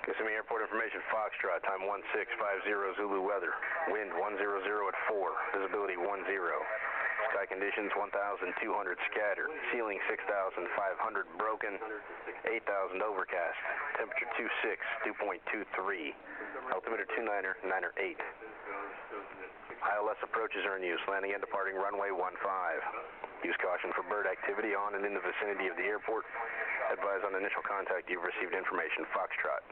Kissimmee Airport information, Foxtrot, time 1650 Zulu weather. Wind 100 at 4, visibility 10. Sky conditions 1,200 scattered, ceiling 6,500 broken, 8,000 overcast, temperature 26, dew point 23, altimeter 29er, 9er 8. ILS approaches are in use, landing and departing runway 15. Use caution for bird activity on and in the vicinity of the airport. Advise on initial contact you've received information, Foxtrot.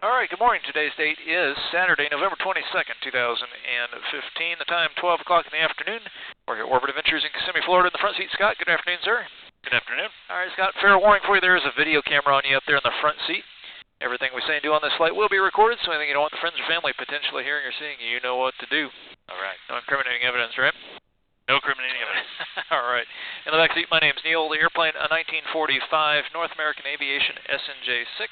All right, good morning. Today's date is Saturday, November 22nd, 2015. The time, 12 o'clock in the afternoon. We're here at Warbird Adventures in Kissimmee, Florida. In the front seat, Scott. Good afternoon, sir. Good afternoon. All right, Scott, fair warning for you. There is a video camera on you up there in the front seat. Everything we say and do on this flight will be recorded, so anything you don't want the friends or family potentially hearing or seeing, you know what to do. All right. No incriminating evidence, right? No incriminating evidence. All right. In the back seat, my name's Neil. The airplane, a 1945 North American Aviation SNJ-6.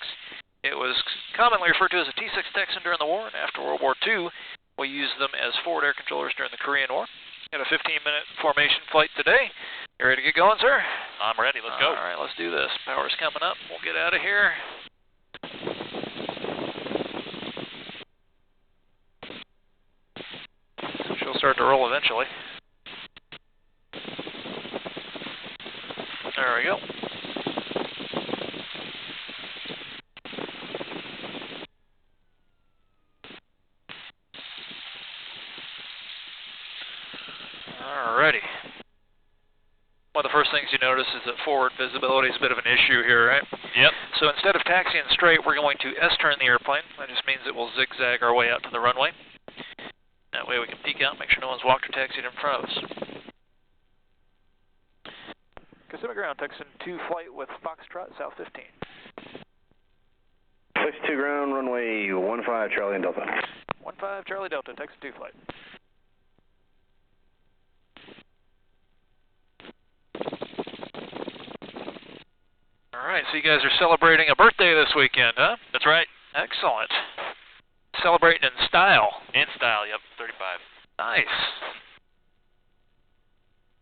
It was commonly referred to as a T-6 Texan during the war, and after World War II, we used them as forward air controllers during the Korean War. Had a 15-minute formation flight today. You ready to get going, sir? I'm ready. Let's go. All right, let's do this. Power's coming up. We'll get out of here. She'll start to roll eventually. There we go. Alrighty. One of the first things you notice is that forward visibility is a bit of an issue here, right? Yep. So instead of taxiing straight, we're going to S-turn the airplane. That just means that we'll zigzag our way out to the runway. That way we can peek out and make sure no one's walked or taxied in front of us. Kissimmee ground, Texan 2 flight with Foxtrot, South 15. 62 ground, runway 15, Charlie and Delta. 15, Charlie Delta, Texan 2 flight. All right, so you guys are celebrating a birthday this weekend, huh? That's right. Excellent. Celebrating in style. In style, yep, 35. Nice.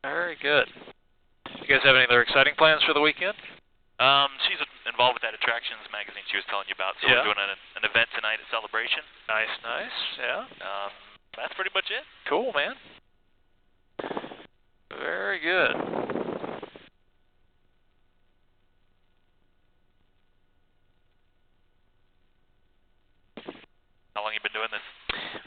Very good. You guys have any other exciting plans for the weekend? She's involved with that Attractions magazine she was telling you about, so Yeah. we're doing an event tonight at Celebration. Nice, nice, yeah. That's pretty much it. Cool, man. Very good. How long have you been doing this?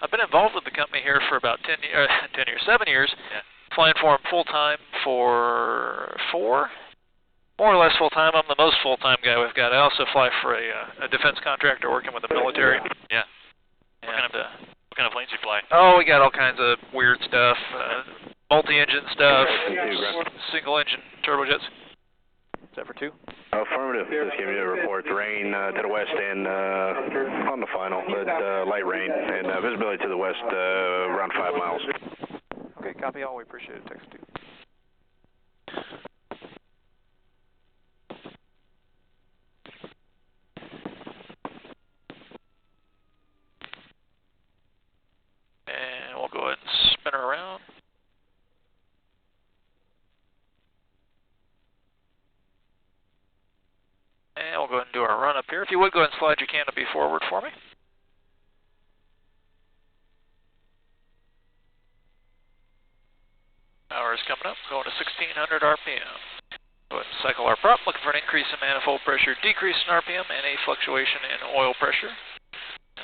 I've been involved with the company here for about 7 years. Yeah. Flying for them full-time for 4. More or less full-time. I'm the most full-time guy we've got. I also fly for a defense contractor working with the military. Yeah. And, what kind of planes you fly? oh, we got all kinds of weird stuff. Multi-engine stuff. Single-engine turbojets. Is that for 2? Affirmative. Just giving you a report. Rain to the west and on the final, but light rain and visibility to the west around 5 miles. Okay, copy all. We appreciate it. Text 2. And we'll go ahead and spin her around. And we'll go ahead and do our run up here. If you would, go ahead and slide your canopy forward for me. Power is coming up, going to 1600 RPM. Go ahead and cycle our prop, looking for an increase in manifold pressure, decrease in RPM, and a fluctuation in oil pressure.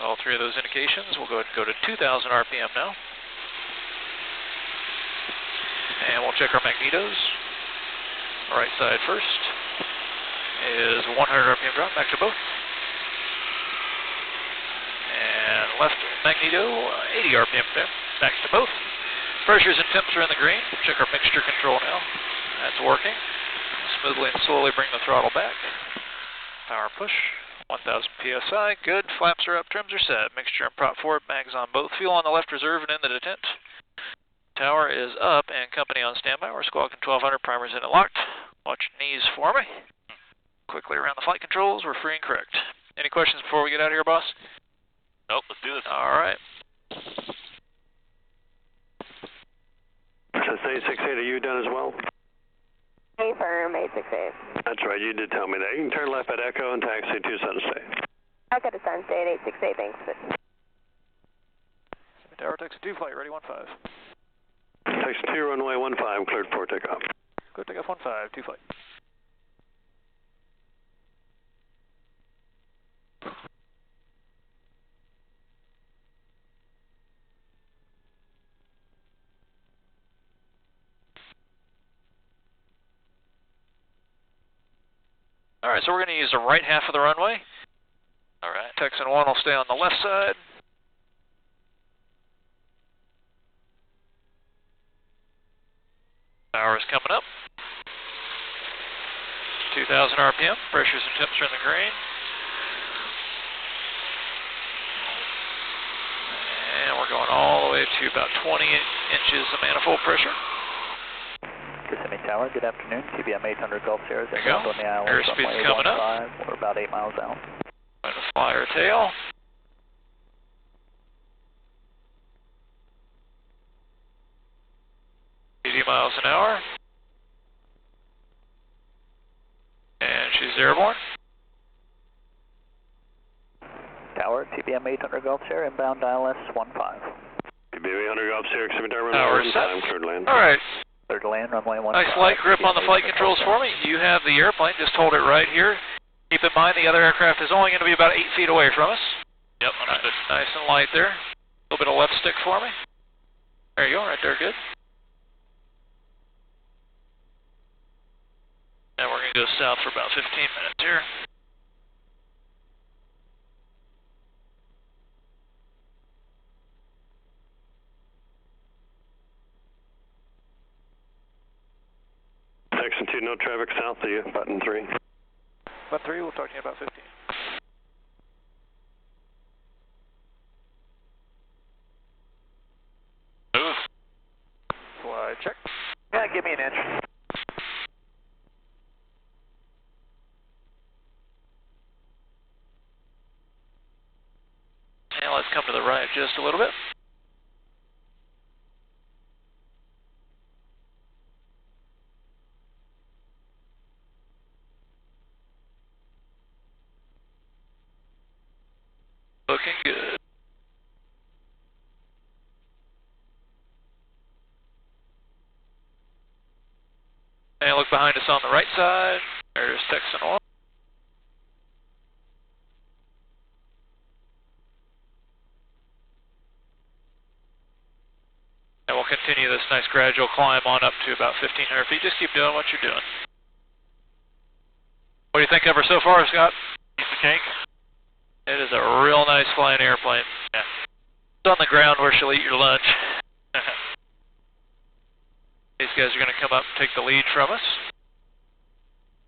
All three of those indications. We'll go ahead and go to 2000 RPM now. And we'll check our magnetos. Right side first is 100 RPM drop, back to both. And left magneto, 80 RPM back to both. Pressures and temps are in the green. Check our mixture control now. That's working. Smoothly and slowly bring the throttle back. Power push, 1000 PSI. Good. Flaps are up, trims are set. Mixture and prop forward, mags on both. Fuel on the left reserve and in the detent. Tower is up and company on standby. We're squawking 1200, primers in and locked. Watch your knees for me. Quickly around the flight controls. We're free and correct. Any questions before we get out of here, boss? Nope, let's do this. All right. So say 68, are you done as well? Affirm, 868. That's right, you did tell me that. You can turn left at Echo and taxi to Sunset. I got a sun stay at 868, thanks. Tower, Texan 2, flight ready, 15. Texan 2, runway 15, cleared for takeoff. Go takeoff 15, 2 flight. Alright, so we're going to use the right half of the runway. Alright. Texan 1 will stay on the left side. Power is coming up. 2,000 RPM, pressures and temps are in the green. And we're going all the way to about 20 inches of manifold pressure. Kissimmee Tower, good afternoon. TBM 800 Gulf Sierra. There you go. On the island, Airspeed's coming up. We're about 8 miles out. Going to fly our tail. Miles an hour. And she's airborne. Tower, TBM 800 Gulf Sierra, inbound ILS 15. TBM 800 Gulf Sierra, Kissimmee Tower, Power runway set. 15, cleared land. Alright. Cleared to land, runway 15. Nice light grip on the flight controls for me. You have the airplane, just hold it right here. Keep in mind the other aircraft is only going to be about 8 feet away from us. Yep, understood. Nice and light there. A little bit of left stick for me. There you go, right there, good. And we're going to go south for about 15 minutes here. Texan 2, no traffic south of you, button 3. Button 3, we'll talk to you about 15. Move. Fly check. Yeah, give me an inch. And let's come to the right just a little bit. Looking good. And look behind us on the right side. There's Texan 1. And we'll continue this nice gradual climb on up to about 1,500 feet. Just keep doing what you're doing. What do you think of her so far, Scott? Piece of cake. It is a real nice flying airplane. Yeah. It's on the ground where she'll eat your lunch. These guys are going to come up and take the lead from us.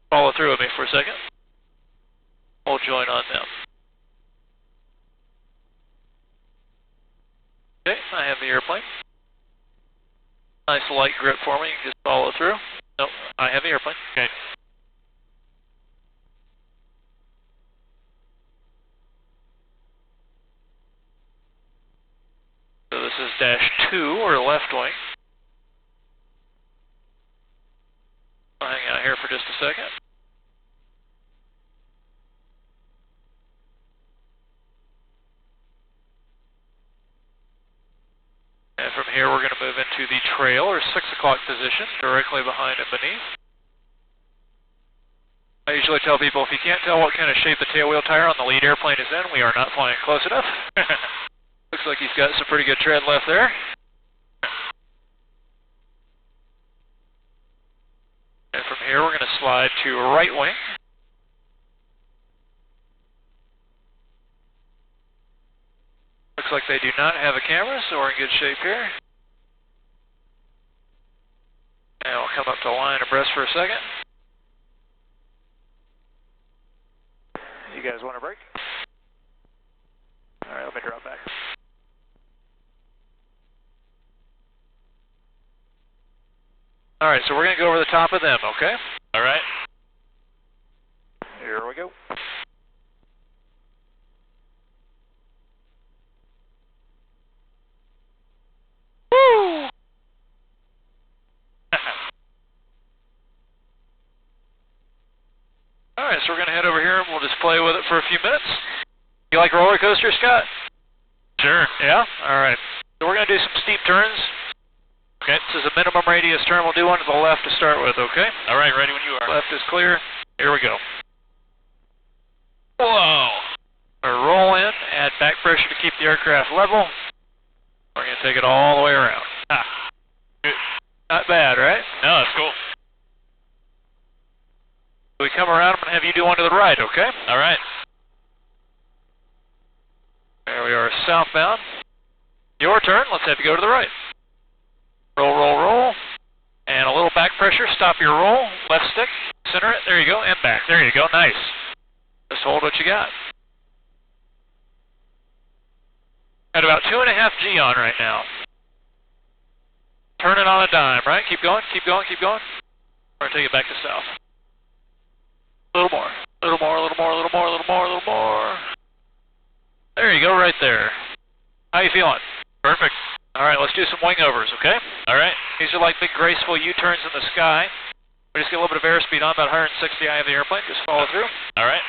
Follow through with me for a second. We'll join on them. Okay, I have the airplane. Nice light grip for me. Just follow through. Nope, I have the airplane. Okay. So this is dash 2, or left wing. I'll hang out here for just a second. And from here we're going to move into the trail, or 6 o'clock position, directly behind and beneath. I usually tell people if you can't tell what kind of shape the tailwheel tire on the lead airplane is in, we are not flying close enough. Looks like he's got some pretty good tread left there. And from here we're going to slide to right wing. Looks like they do not have a camera, so we're in good shape here. And we'll come up to line abreast for a second. You guys want a break? All right, let me drop back. All right, so we're going to go over the top of them, okay? All right. Here we go. Woo! All right, so we're going to head over here and we'll just play with it for a few minutes. You like roller coasters, Scott? Sure. Yeah? Alright. So we're going to do some steep turns. Okay, this is a minimum radius turn. We'll do one to the left to start with, okay? Alright, ready when you are. Left is clear. Here we go. Whoa! Roll in, add back pressure to keep the aircraft level. We're going to take it all the way around. Ah. Good. Not bad, right? No, that's cool. We come around, I'm going to have you do one to the right, okay? Alright. There we are, southbound. Your turn, let's have you go to the right. Roll, roll, roll. And a little back pressure, stop your roll. Left stick, center it, there you go, and back. There you go, nice. Just hold what you got. At about 2.5 G on right now. Turn it on a dime, right? Keep going, keep going, keep going. We're going to take it back to south. A little more, a little more, a little more, a little more, a little more, a little more. There you go, right there. How you feeling? Perfect. Alright, let's do some wing overs, okay? Alright. These are like big graceful U-turns in the sky. We just get a little bit of airspeed on, about 160 I of the airplane. Just follow through. Alright.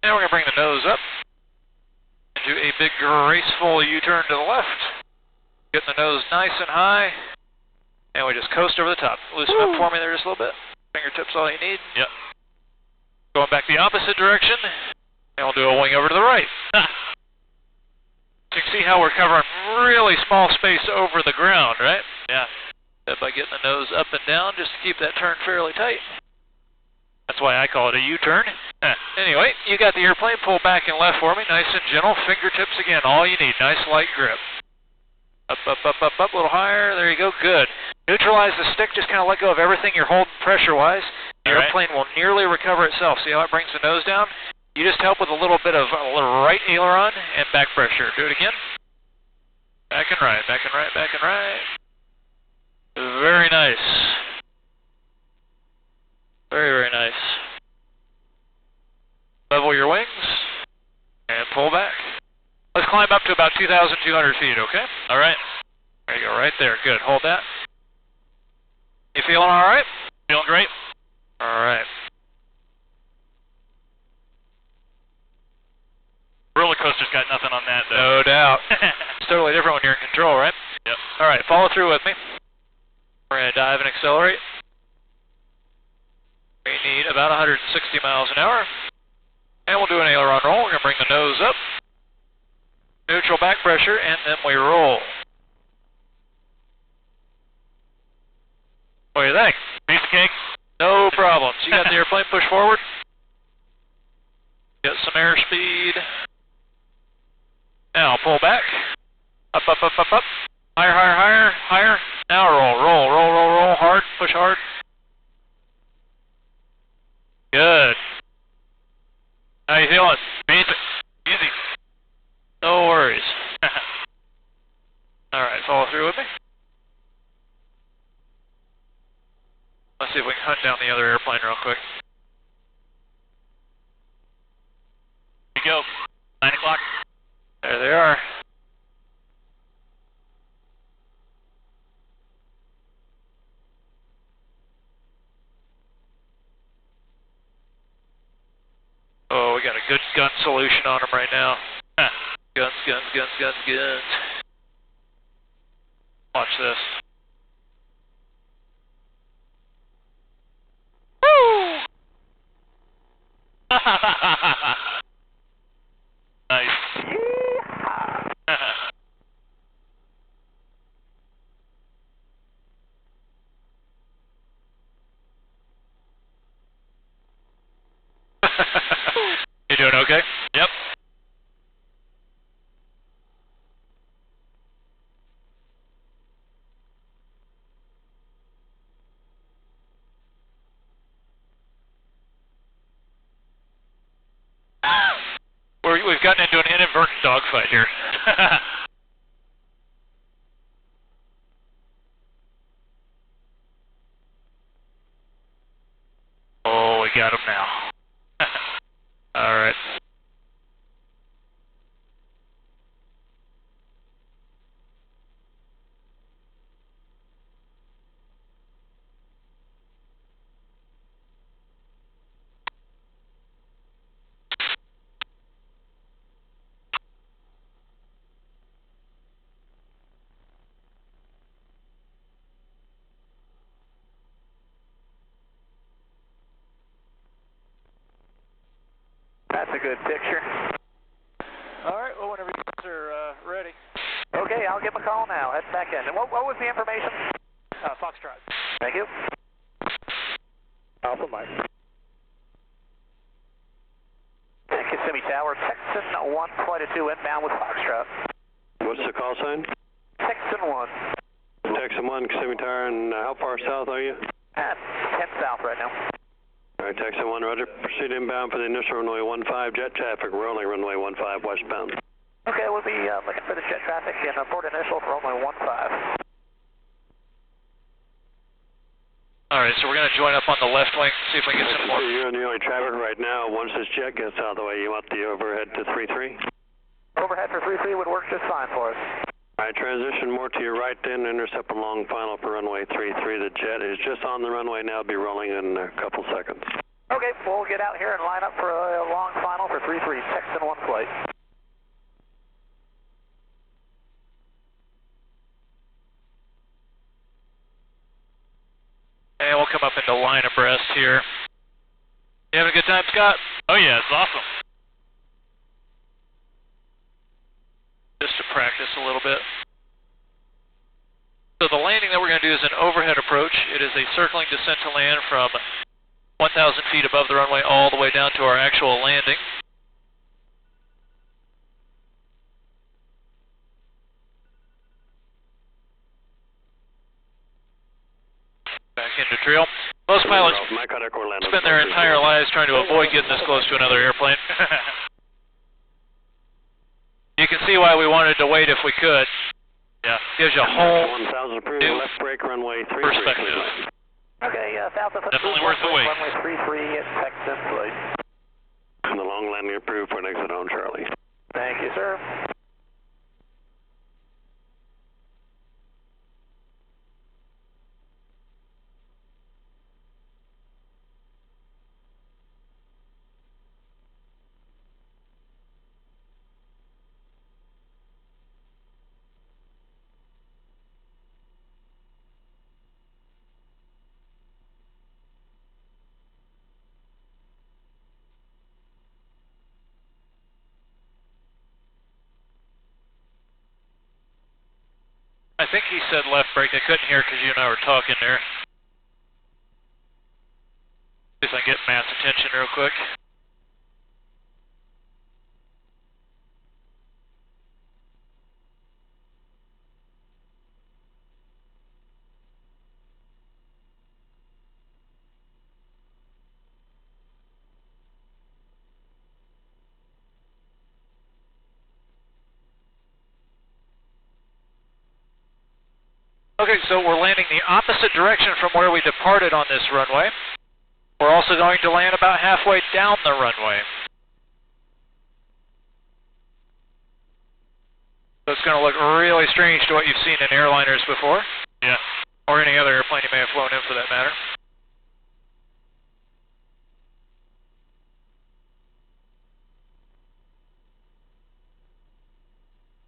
Now we're going to bring the nose up. And do a big graceful U-turn to the left. Getting the nose nice and high. And we just coast over the top. Loosen up for me there just a little bit. Fingertips all you need. Yep. Going back the opposite direction. And we'll do a wing over to the right. You can see how we're covering really small space over the ground, right? Yeah. By getting the nose up and down just to keep that turn fairly tight. That's why I call it a U-turn. Anyway, you got the airplane. Pull back and left for me. Nice and gentle. Fingertips again. All you need. Nice light grip. Up, up, up, up, up. A little higher. There you go. Good. Neutralize the stick. Just kind of let go of everything you're holding pressure-wise. The airplane will nearly recover itself. See how it brings the nose down? You just help with a little bit of a little right aileron and back pressure. Do it again. Back and right, back and right, back and right. Very nice. Very, very nice. Level your wings and pull back. Let's climb up to about 2,200 feet, okay? All right. There you go, right there. Good. Hold that. You feeling all right? Feeling great. All right. Roller coaster's got nothing on that, though. No doubt. It's totally different when you're in control, right? Yep. All right, follow through with me. We're going to dive and accelerate. We need about 160 miles an hour. And we'll do an aileron roll. We're going to bring the nose up. Neutral back pressure, and then we roll. What do you think? Piece of cake. No problems. You got the airplane, push forward. Get some airspeed. Now pull back. Up, up, up, up, up. Higher, higher, higher, higher. Now roll, roll, roll, roll, roll. Hard, push hard. Good. How you feeling? Basic. Easy. No worries. All right, follow through with me. Let's see if we can hunt down the other airplane real quick. Here we go. 9 o'clock. There they are. Oh, we got a good gun solution on them right now. Guns, guns, guns, guns, guns. Watch this. Woo! Nice. You doing okay? Yep. We've gotten into an inadvertent dogfight here. Oh, we got him now. All right. good picture. All right, well, whenever you guys are ready. Okay, I'll give him a call now. Head back in. And what was the information? Foxtrot. Thank you. Alpha Mike. Kissimmee Tower, Texan 1, flight of 2 inbound with Foxtrot. What's the call sign? Texan 1. Texan 1, Kissimmee Tower, and how far south are you? 10 south right now. All right, Texan 1, roger. Proceed inbound for the initial runway 15, jet traffic. We're only runway 15 westbound. Okay, we'll be looking for the jet traffic and report initial for runway 15. All right, so we're going to join up on the left wing, see if we can get some more. You're in the only traffic right now. Once this jet gets out of the way, you want the overhead to 33? Overhead for 33 would work just fine for us. All right, transition more to your right then, intercept a long final for runway 33. The jet is just on the runway now, be rolling in a couple seconds. Okay, we'll get out here and line up for a long final for 33, Texan 1 flight. And we'll come up into line abreast here. You having a good time, Scott? Oh yeah, it's awesome. Just to practice a little bit. So the landing that we're going to do is an overhead approach. It is a circling descent to land from 1,000 feet above the runway all the way down to our actual landing. Back into drill. Most pilots spend their entire lives trying to avoid getting this close to another airplane. You can see why we wanted to wait if we could. Yeah. Gives you a whole 1,000 approved, new left brake runway 33. perspective. Okay, 1,000 foot. Definitely worth the wait. Runway 33 at Texan flight. And the long landing approved for an exit on Charlie. Thank you, sir. I think he said left brake. I couldn't hear because you and I were talking there. See if I can get Matt's attention real quick. Okay, so we're landing the opposite direction from where we departed on this runway. We're also going to land about halfway down the runway. So it's going to look really strange to what you've seen in airliners before. Yeah. Or any other airplane you may have flown in for that matter.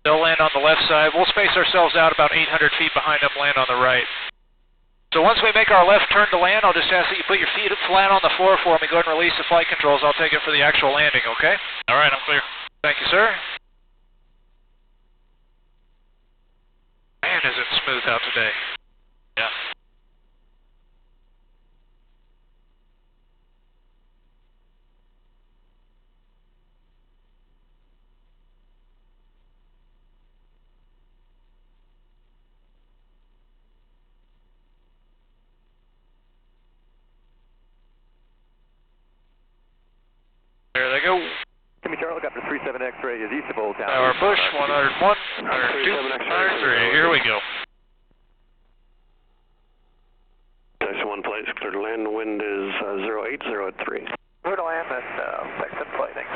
They'll land on the left side. We'll space ourselves out about 800 feet behind them, land on the right. So once we make our left turn to land, I'll just ask that you put your feet flat on the floor for me. Go ahead and release the flight controls. I'll take it for the actual landing, okay? All right, I'm clear. Thank you, sir. Man, is it smooth out today. Yeah. There they go. Kissimmee Charlie, helicopter 37 X-ray is east of Old Town. Tower push, 101, 102, 103. Here we go. Texan 1 flight is clear to land. The wind is 080 at 3. Clear to land at Texan flight, thanks.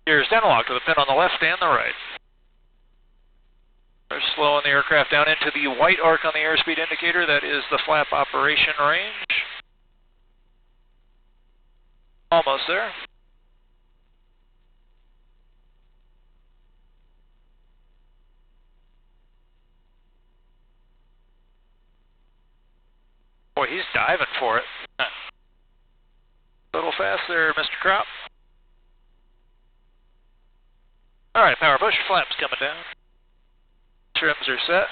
Here's Denlock with a pin on the left and the right. We're slowing the aircraft down into the white arc on the airspeed indicator. That is the flap operation range. Almost there. Boy, he's diving for it. A little fast there, Mr. Crop. All right, power, push your flaps coming down. Trims are set.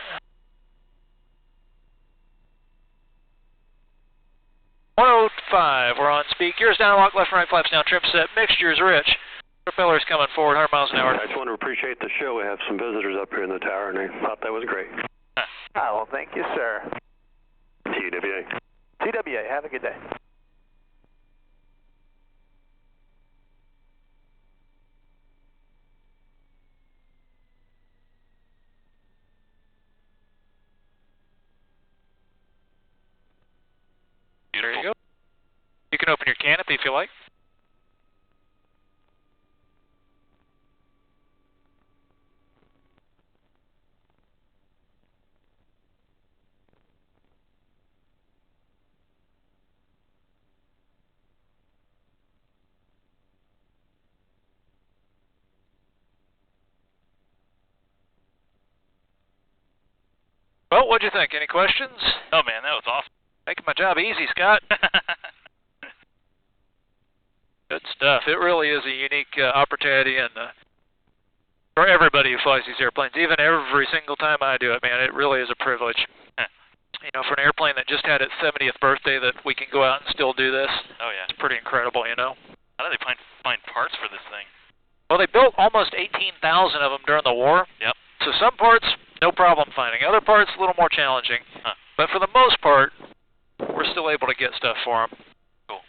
105, we're on speed. Gears down, lock left and right flaps down, trim set, mixture's rich. Propeller's coming forward, 100 miles an hour. I just want to appreciate the show. We have some visitors up here in the tower, and they thought that was great. Well, thank you, sir. TWA. TWA, have a good day. There you go. You can open your canopy if you like. Well, what'd you think? Any questions? Oh, man, that was awesome. Making my job easy, Scott. Good stuff. It really is a unique opportunity, and for everybody who flies these airplanes, even every single time I do it, man, it really is a privilege. You know, for an airplane that just had its 70th birthday, that we can go out and still do this. Oh, yeah. It's pretty incredible, you know. How do they find parts for this thing? Well, they built almost 18,000 of them during the war. Yep. So some parts, no problem finding. Other parts, a little more challenging. Huh. But for the most part, we're still able to get stuff for them. Cool.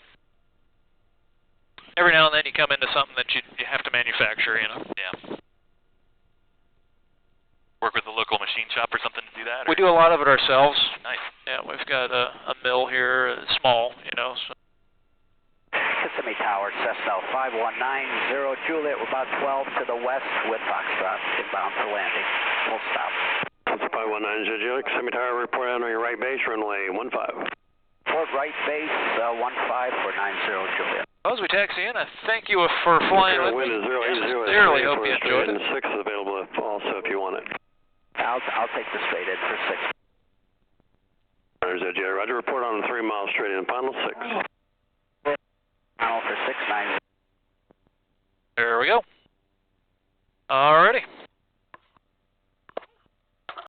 Every now and then you come into something that you have to manufacture, you know. Yeah. Work with a local machine shop or something to do that? We do a lot of it ourselves. Nice. Yeah, we've got a mill here, small, you know. So. Kissimmee Tower, Cessna 5190 Juliet, we're about 12 to the west with Foxtrot, inbound for landing. Full stop. That's 519 Juliet, Kissimmee Tower, report out on your right base, runway 15. Port right base, 15 for 90 Juliet. Well, as we taxi in, I thank you for flying with me. Wind is 080. Sincerely hope you enjoyed it. 6 is available also if you want it. I'll take the straight in for 6. Roger, report on 3 miles straight in, final 6.